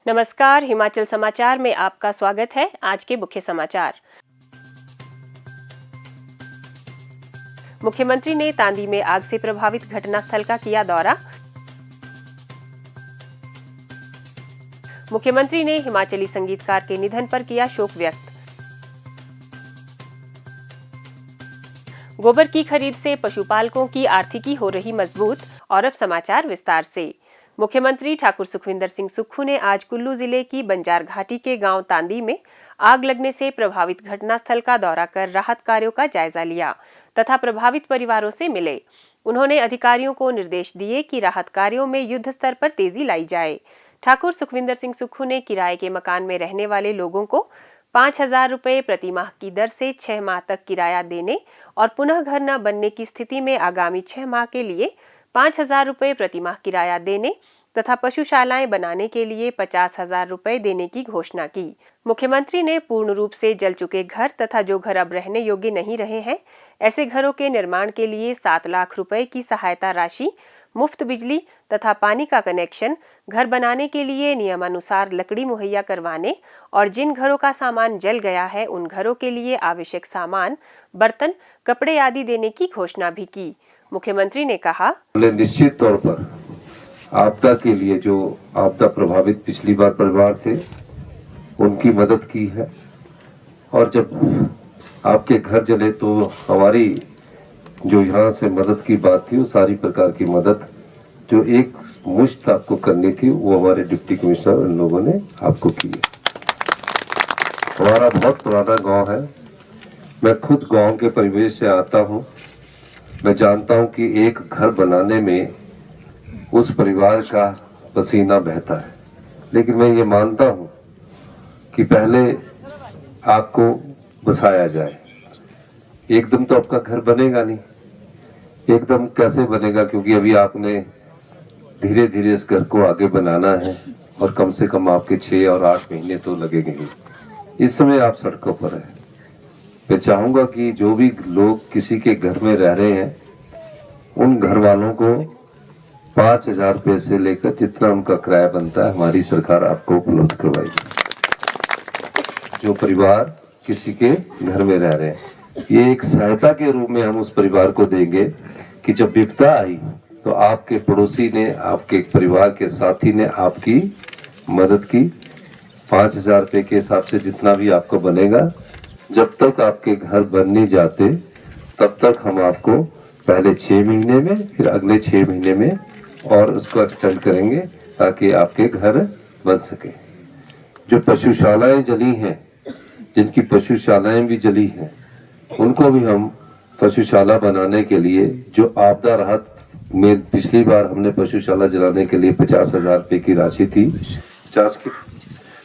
नमस्कार, हिमाचल समाचार में आपका स्वागत है। आज के मुख्य समाचार। मुख्यमंत्री ने तांदी में आग से प्रभावित घटनास्थल का किया दौरा। मुख्यमंत्री ने हिमाचली संगीतकार के निधन पर किया शोक व्यक्त। गोबर की खरीद से पशुपालकों की आर्थिकी हो रही मजबूत। और अब समाचार विस्तार से। मुख्यमंत्री ठाकुर सुखविंदर सिंह सुक्खू ने आज कुल्लू जिले की बंजार घाटी के गांव तांदी में आग लगने से प्रभावित घटनास्थल का दौरा कर राहत कार्यों का जायजा लिया तथा प्रभावित परिवारों से मिले। उन्होंने अधिकारियों को निर्देश दिए कि राहत कार्यों में युद्ध स्तर पर तेजी लाई जाए। ठाकुर सुखविंदर सिंह सुक्खू ने किराए के मकान में रहने वाले लोगों को 5,000 रुपये प्रति माह की दर से 6 माह तक किराया देने और पुनः घर न बनने की स्थिति में आगामी 6 माह के लिए 5,000 रुपये प्रति माह किराया देने तथा पशुशालाएं बनाने के लिए 50,000 रुपये देने की घोषणा की। मुख्यमंत्री ने पूर्ण रूप से जल चुके घर तथा जो घर अब रहने योग्य नहीं रहे हैं, ऐसे घरों के निर्माण के लिए 7 लाख रुपए की सहायता राशि, मुफ्त बिजली तथा पानी का कनेक्शन, घर बनाने के लिए नियमानुसार लकड़ी मुहैया करवाने और जिन घरों का सामान जल गया है उन घरों के लिए आवश्यक सामान, बर्तन, कपड़े आदि देने की घोषणा भी की। मुख्यमंत्री ने कहा, निश्चित तौर पर आपदा के लिए जो आपदा प्रभावित पिछली बार परिवार थे उनकी मदद की है और जब आपके घर जले तो हमारी जो यहाँ से मदद की बात थी वो सारी प्रकार की मदद जो एक मुश्त आपको करनी थी वो हमारे डिप्टी कमिश्नर इन लोगों ने आपको की है। हमारा बहुत पुराना गांव है, मैं खुद गांव के परिवेश से आता हूँ। मैं जानता हूँ कि एक घर बनाने में उस परिवार का पसीना बहता है, लेकिन मैं ये मानता हूँ कि पहले आपको बसाया जाए। एकदम तो आपका घर बनेगा नहीं, एकदम कैसे बनेगा, क्योंकि अभी आपने धीरे धीरे इस घर को आगे बनाना है और कम से कम आपके 6 और 8 महीने तो लगेंगे ही। इस समय आप सड़कों पर हैं। मैं चाहूंगा कि जो भी लोग किसी के घर में रह रहे हैं उन घर वालों को 5,000 रुपये से लेकर जितना उनका किराया बनता है हमारी सरकार आपको उपलब्ध करवाएगी। जो परिवार किसी के घर में रह रहे हैं, ये एक सहायता के रूप में हम उस परिवार को देंगे कि जब विपदा आई तो आपके पड़ोसी ने, आपके परिवार के साथी ने आपकी मदद की। 5,000 रुपये के हिसाब से जितना भी आपको बनेगा, जब तक आपके घर बन नहीं जाते तब तक हम आपको पहले 6 महीने में, फिर अगले 6 महीने में और उसको एक्सटेंड करेंगे ताकि आपके घर बन सके। जो पशुशालाएं जली हैं, जिनकी पशुशालाएं भी जली हैं, उनको भी हम पशुशाला बनाने के लिए जो आपदा राहत में पिछली बार हमने पशुशाला जलाने के लिए 50,000 रुपये की राशि थी,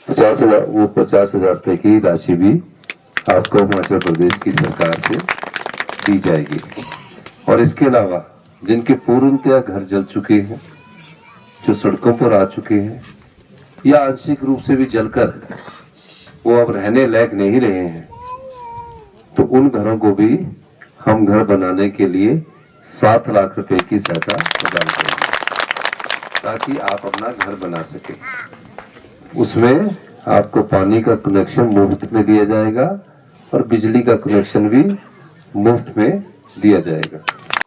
50,000 रुपये की राशि भी आपको हिमाचल प्रदेश की सरकार से दी जाएगी। और इसके अलावा जिनके पूर्णतया घर जल चुके हैं, जो सड़कों पर आ चुके हैं या आंशिक रूप से भी जलकर वो अब रहने लायक नहीं रहे हैं, तो उन घरों को भी हम घर बनाने के लिए 7 लाख रुपए की सहायता प्रदान करेंगे ताकि आप अपना घर बना सके। उसमें आपको पानी का कनेक्शन मुफ्त में दिया जाएगा और बिजली का कनेक्शन भी मुफ्त में दिया जाएगा।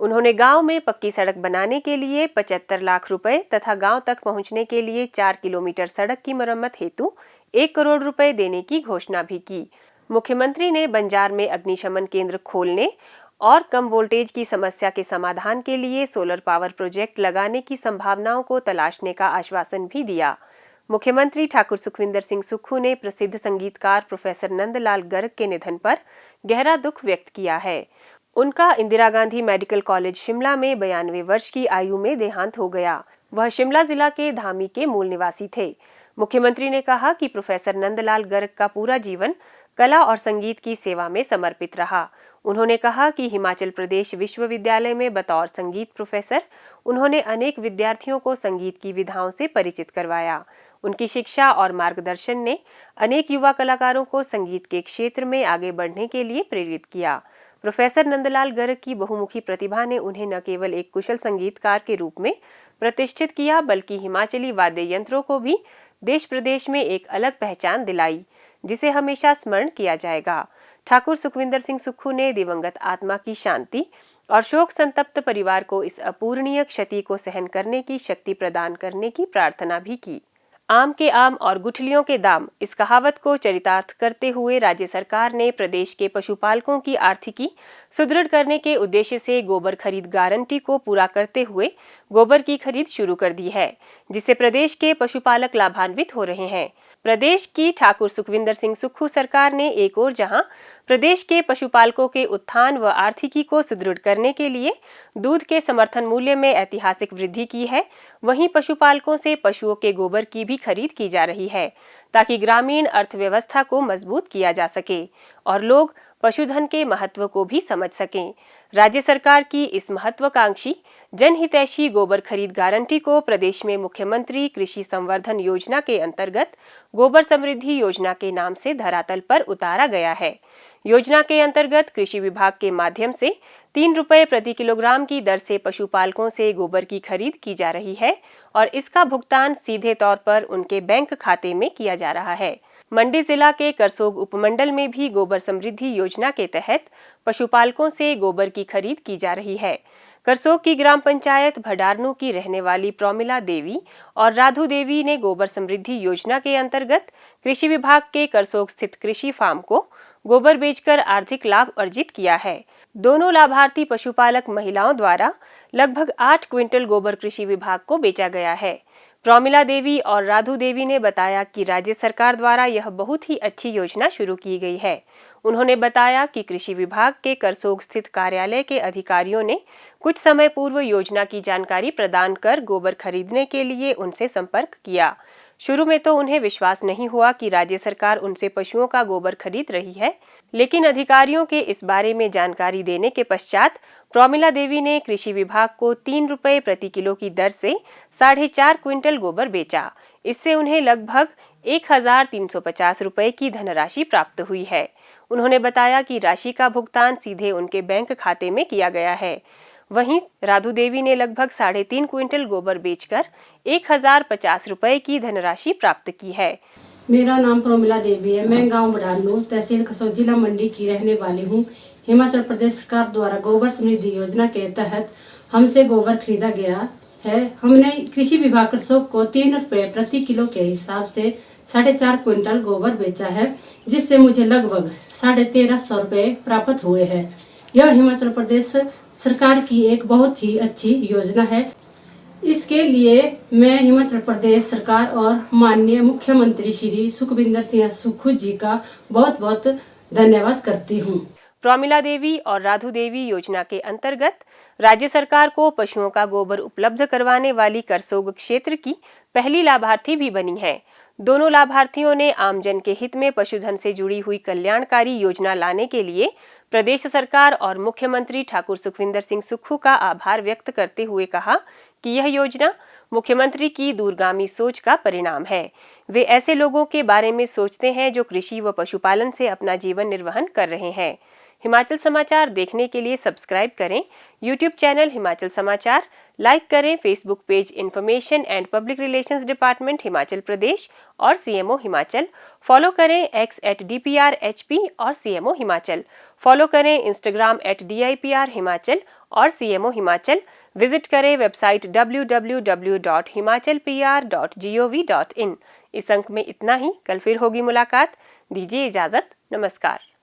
उन्होंने गांव में पक्की सड़क बनाने के लिए 75 लाख रुपए तथा गांव तक पहुंचने के लिए 4 किलोमीटर सड़क की मरम्मत हेतु 1 करोड़ रुपए देने की घोषणा भी की। मुख्यमंत्री ने बंजार में अग्निशमन केंद्र खोलने और कम वोल्टेज की समस्या के समाधान के लिए सोलर पावर प्रोजेक्ट लगाने की संभावनाओं को तलाशने का आश्वासन भी दिया। मुख्यमंत्री ठाकुर सुखविंदर सिंह सुक्खू ने प्रसिद्ध संगीतकार प्रोफेसर नंदलाल गर्ग के निधन पर गहरा दुख व्यक्त किया है। उनका इंदिरा गांधी मेडिकल कॉलेज शिमला में 92 वर्ष की आयु में देहांत हो गया। वह शिमला जिला के धामी के मूल निवासी थे। मुख्यमंत्री ने कहा कि प्रोफेसर नंदलाल गर्ग का पूरा जीवन कला और संगीत की सेवा में समर्पित रहा। उन्होंने कहा कि हिमाचल प्रदेश विश्वविद्यालय में बतौर संगीत प्रोफेसर उन्होंने अनेक विद्यार्थियों को संगीत की विधाओं से परिचित करवाया। उनकी शिक्षा और मार्गदर्शन ने अनेक युवा कलाकारों को संगीत के क्षेत्र में आगे बढ़ने के लिए प्रेरित किया। प्रोफेसर नंदलाल गर्ग की बहुमुखी प्रतिभा ने उन्हें न केवल एक कुशल संगीतकार के रूप में प्रतिष्ठित किया, बल्कि हिमाचली वाद्य यंत्रों को भी देश प्रदेश में एक अलग पहचान दिलाई, जिसे हमेशा स्मरण किया जाएगा। ठाकुर सुखविंदर सिंह सुक्खू ने दिवंगत आत्मा की शांति और शोक संतप्त परिवार को इस अपूरणीय क्षति को सहन करने की शक्ति प्रदान करने की प्रार्थना भी की। आम के आम और गुठलियों के दाम, इस कहावत को चरितार्थ करते हुए राज्य सरकार ने प्रदेश के पशुपालकों की आर्थिकी सुदृढ़ करने के उद्देश्य से गोबर खरीद गारंटी को पूरा करते हुए गोबर की खरीद शुरू कर दी है, जिससे प्रदेश के पशुपालक लाभान्वित हो रहे हैं। प्रदेश की ठाकुर सुखविंदर सिंह सुक्खू सरकार ने एक ओर जहां प्रदेश के पशुपालकों के उत्थान व आर्थिकी को सुदृढ़ करने के लिए दूध के समर्थन मूल्य में ऐतिहासिक वृद्धि की है, वहीं पशुपालकों से पशुओं के गोबर की भी खरीद की जा रही है, ताकि ग्रामीण अर्थव्यवस्था को मजबूत किया जा सके और लोग पशुधन के महत्व को भी समझ सकें। राज्य सरकार की इस महत्वाकांक्षी जनहितैषी गोबर खरीद गारंटी को प्रदेश में मुख्यमंत्री कृषि संवर्धन योजना के अंतर्गत गोबर समृद्धि योजना के नाम से धरातल पर उतारा गया है। योजना के अंतर्गत कृषि विभाग के माध्यम से 3 रुपए प्रति किलोग्राम की दर से पशुपालकों से गोबर की खरीद की जा रही है और इसका भुगतान सीधे तौर पर उनके बैंक खाते में किया जा रहा है। मंडी जिला के करसोग उपमंडल में भी गोबर समृद्धि योजना के तहत पशुपालकों से गोबर की खरीद की जा रही है। करसोग की ग्राम पंचायत भडारनू की रहने वाली प्रौमिला देवी और राधु देवी ने गोबर समृद्धि योजना के अंतर्गत कृषि विभाग के करसोग स्थित कृषि फार्म को गोबर बेचकर आर्थिक लाभ अर्जित किया है। दोनों लाभार्थी पशुपालक महिलाओं द्वारा लगभग 8 क्विंटल गोबर कृषि विभाग को बेचा गया है। प्रौमिला देवी और राधु देवी ने बताया कि राज्य सरकार द्वारा यह बहुत ही अच्छी योजना शुरू की गई है। उन्होंने बताया कि कृषि विभाग के करसोग स्थित कार्यालय के अधिकारियों ने कुछ समय पूर्व योजना की जानकारी प्रदान कर गोबर खरीदने के लिए उनसे संपर्क किया। शुरू में तो उन्हें विश्वास नहीं हुआ कि राज्य सरकार उनसे पशुओं का गोबर खरीद रही है, लेकिन अधिकारियों के इस बारे में जानकारी देने के पश्चात प्रौमिला देवी ने कृषि विभाग को 3 रुपए प्रति किलो की दर से 4.5 क्विंटल गोबर बेचा। इससे उन्हें लगभग 1350 रुपए की धनराशि प्राप्त हुई है। उन्होंने बताया कि राशि का भुगतान सीधे उनके बैंक खाते में किया गया है। वहीं राधु देवी ने लगभग 3.5 क्विंटल गोबर बेचकर 1050 रुपए की धनराशि प्राप्त की है। मेरा नाम प्रौमिला देवी है। मैं गांव बडारनू, तहसील करसोग, जिला मंडी की रहने वाली हूं। हिमाचल प्रदेश सरकार द्वारा गोबर समृद्धि योजना के तहत हमसे गोबर खरीदा गया है। हमने कृषि विभाग करसोग को 3 रुपए प्रति किलो के हिसाब से 4.5 क्विंटल गोबर बेचा है, जिससे मुझे लगभग 1350 रुपए प्राप्त हुए हैं। यह हिमाचल प्रदेश सरकार की एक बहुत ही अच्छी योजना है। इसके लिए मैं हिमाचल प्रदेश सरकार और माननीय मुख्यमंत्री श्री सुखविंदर सिंह सुक्खू जी का बहुत बहुत धन्यवाद करती हूँ। प्रौमिला देवी और राधु देवी योजना के अंतर्गत राज्य सरकार को पशुओं का गोबर उपलब्ध करवाने वाली करसोग क्षेत्र की पहली लाभार्थी भी बनी है। दोनों लाभार्थियों ने आमजन के हित में पशुधन से जुड़ी हुई कल्याणकारी योजना लाने के लिए प्रदेश सरकार और मुख्यमंत्री ठाकुर सुखविंदर सिंह सुक्खू का आभार व्यक्त करते हुए कहा कि यह योजना मुख्यमंत्री की दूरगामी सोच का परिणाम है। वे ऐसे लोगों के बारे में सोचते हैं जो कृषि व पशुपालन से अपना जीवन निर्वहन कर रहे हैं। हिमाचल समाचार देखने के लिए सब्सक्राइब करें यूट्यूब चैनल हिमाचल समाचार, लाइक करें Facebook page information and public relations department Himachal Pradesh और सीएमओ हिमाचल, फॉलो करें x@dprhp और सीएमओ हिमाचल, फॉलो करें इंस्टाग्राम @dipr हिमाचल और सीएमओ हिमाचल, विजिट करें वेबसाइट www.himachalpr.gov.in। इस अंक में इतना ही, कल फिर होगी मुलाकात। दीजिए इजाजत, नमस्कार।